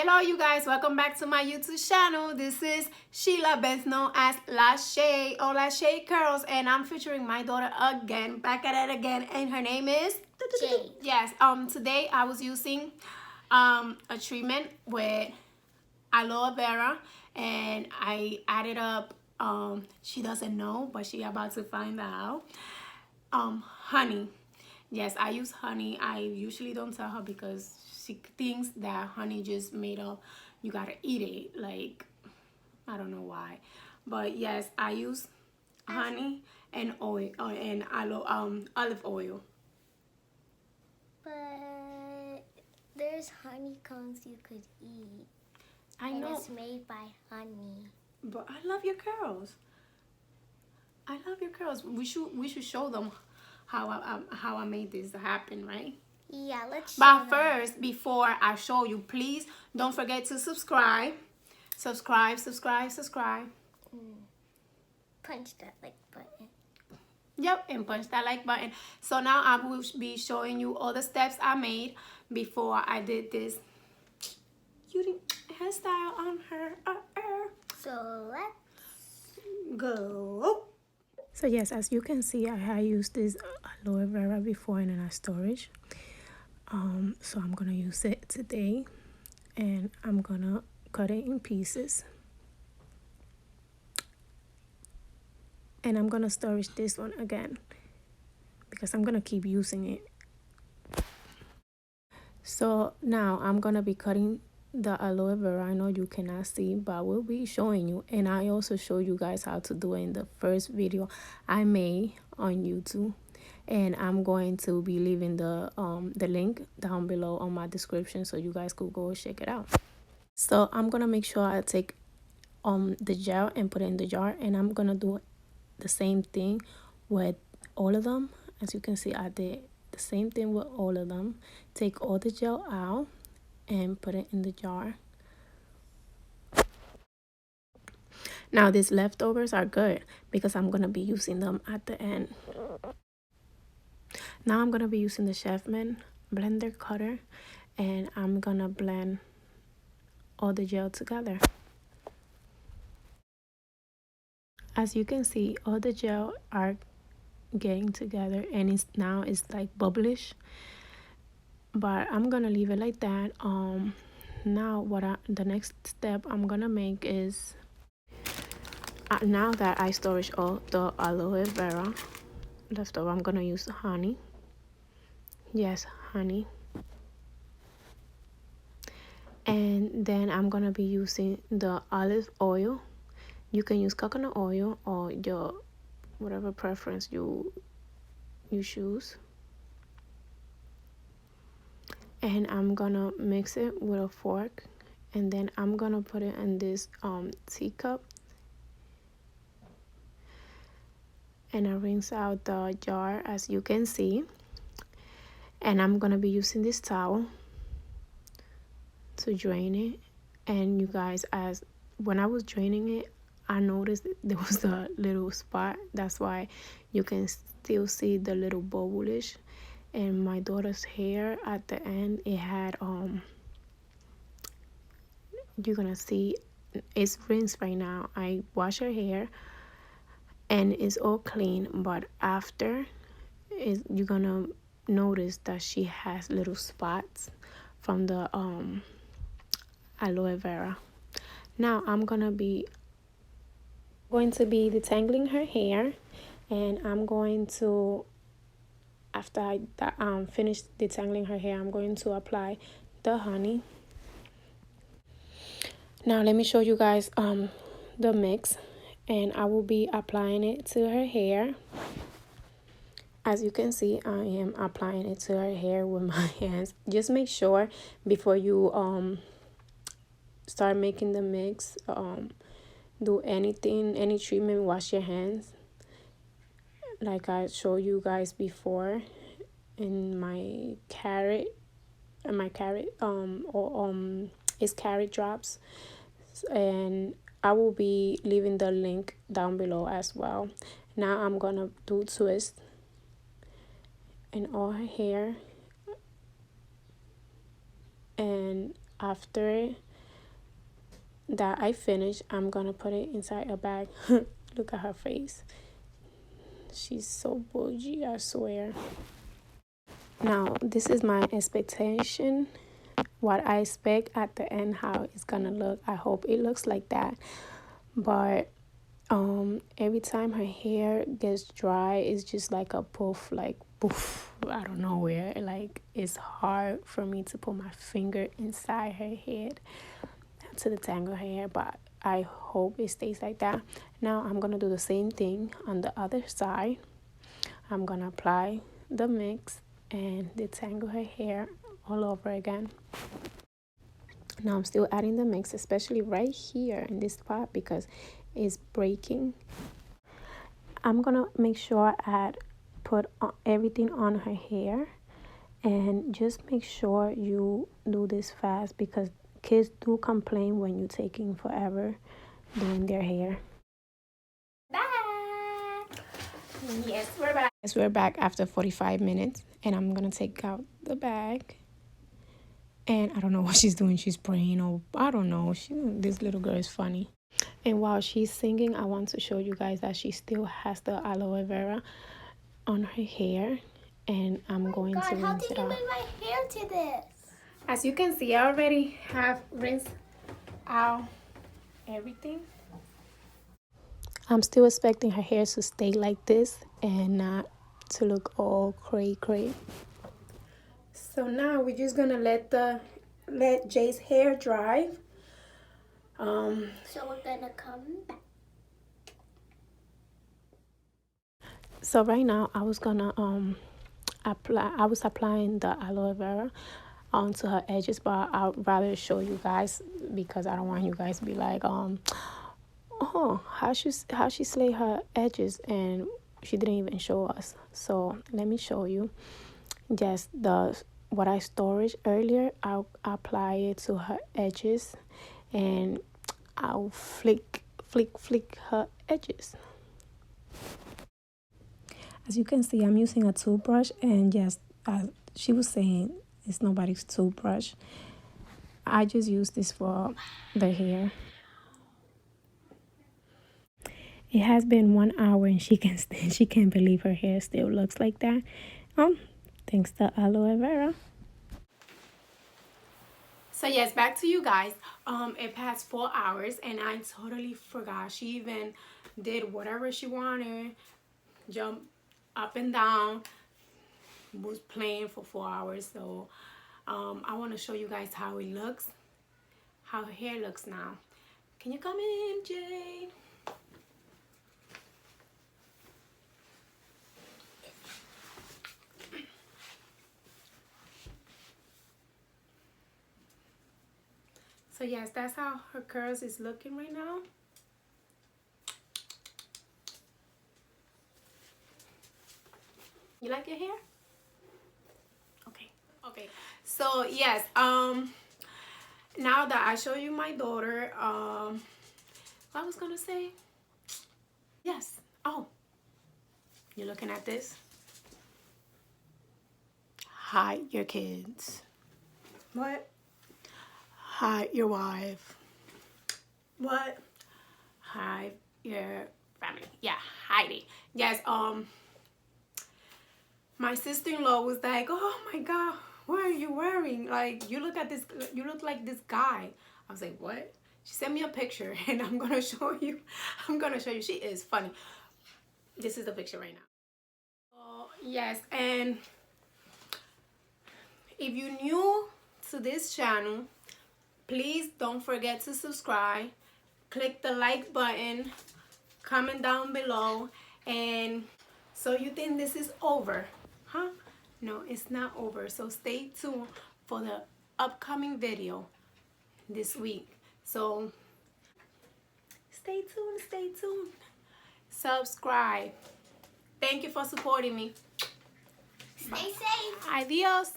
Hello you guys, welcome back to my YouTube channel. This is Sheila, best known as La Shay or La Shay Curls, and I'm featuring my daughter again, back at it again, and her name is Jade. Yes. Today I was using a treatment with aloe vera, and I added up she doesn't know, but she about to find out, honey. Yes, I use honey. I usually don't tell her because she thinks that honey just made up, you gotta eat it. Like, I don't know why. But yes, I use honey and oil and olive oil. But there's honeycombs you could eat. I and know. It's made by honey. But I love your curls. I love your curls. We should show them how I made this happen, right? Yeah, let's show But them. first, before I show you, please don't forget to subscribe. Subscribe. Punch that like button. Yep, and punch that like button. So now I will be showing you all the steps I made before I did this cutie hairstyle on her. So let's Go. So yes, as you can see, I used this aloe vera before in our storage. So I'm gonna use it today, and I'm gonna cut it in pieces. And I'm gonna storage this one again because I'm gonna keep using it. So now I'm gonna be cutting the aloe vera. I know you cannot see, but I will be showing you, and I also show you guys how to do it in the first video I made on YouTube, and I'm going to be leaving the link down below on my description so you guys could go check it out. So I'm gonna make sure I take the gel and put it in the jar, and I'm gonna do the same thing with all of them. As you can see, I did the same thing with all of them. Take all the gel out and put it in the jar. Now these leftovers are good because I'm gonna be using them at the end. Now I'm gonna be using the Chefman blender cutter, and I'm gonna blend all the gel together. As you can see, all the gel are getting together, and now it's like bubblish, but I'm gonna leave it like that. Now the next step I'm gonna make is, now that I storage all the aloe vera leftover, I'm gonna use honey. Yes, honey. And then I'm gonna be using the olive oil. You can use coconut oil or your whatever preference you choose. And I'm gonna mix it with a fork, and then I'm gonna put it in this teacup, and I rinse out the jar as you can see. And I'm gonna be using this towel to drain it. And you guys, as when I was draining it, I noticed there was a little spot. That's why you can still see the little bubblish. And my daughter's hair at the end, it had you're gonna see it's rinsed right now. I wash her hair and it's all clean, but after you're gonna notice that she has little spots from the aloe vera. Now I'm going to be detangling her hair, and I'm going to, after I finish detangling her hair, I'm going to apply the honey. Now let me show you guys the mix, and I will be applying it to her hair. As you can see, I am applying it to her hair with my hands. Just make sure before you start making the mix, do anything, any treatment, wash your hands. Like I showed you guys before in my carrot, it's carrot drops, and I will be leaving the link down below as well. Now I'm gonna do twist in all her hair, and after that I finished, I'm gonna put it inside a bag. Look at her face. She's so bougie, I swear. Now, this is my expectation. What I expect at the end, how it's gonna look. I hope it looks like that. But every time her hair gets dry, it's just like a poof, like poof, I don't know where. Like, it's hard for me to put my finger inside her head to detangle her hair, but I hope it stays like that. Now I'm gonna do the same thing on the other side. I'm gonna apply the mix and detangle her hair all over again. Now I'm still adding the mix, especially right here in this spot because it's breaking. I'm gonna make sure I put everything on her hair, and just make sure you do this fast because kids do complain when you're taking forever doing their hair. Back. Yes, we're back. Yes, we're back after 45 minutes, and I'm gonna take out the bag. And I don't know what she's doing. She's praying, or I don't know. This little girl is funny. And while she's singing, I want to show you guys that she still has the aloe vera on her hair, and I'm going to rinse it off. How did you make my hair to this? As you can see, I already have rinsed out everything. I'm still expecting her hair to stay like this and not to look all cray. So now we're just gonna let Jay's hair dry. So we're gonna come back. So right now I was gonna applying the aloe vera onto her edges, but I'd rather show you guys because I don't want you guys to be like oh, how she slay her edges and she didn't even show us. So let me show you. Just what I stored earlier, I'll apply it to her edges, and I'll flick her edges. As you can see, I'm using a toothbrush, and just as she was saying, it's nobody's toothbrush. I just use this for the hair. It has been 1 hour, and she can't believe her hair still looks like that. Thanks to aloe vera. So yes, back to you guys. It passed 4 hours, and I totally forgot. She even did whatever she wanted, jump up and down, was playing for 4 hours. So I want to show you guys how it looks, how her hair looks now. Can you come in, Jade? So yes, that's how her curls is looking right now. You like your hair? Okay. So yes, now that I show you my daughter, what I was gonna say? Yes. Oh, you're looking at this? Hide your kids. What? Hide your wife. What? Hide your family. Yeah, hide it. Yes, my sister-in-law was like, oh my God, what are you wearing? Like, you look like this guy. I was like, what? She sent me a picture, and I'm gonna show you. She is funny. This is the picture right now. Oh, yes, and if you're new to this channel, please don't forget to subscribe, click the like button, comment down below. And so you think this is over, huh? No, it's not over. So stay tuned for the upcoming video this week. So stay tuned. Subscribe. Thank you for supporting me. Stay safe. Adios.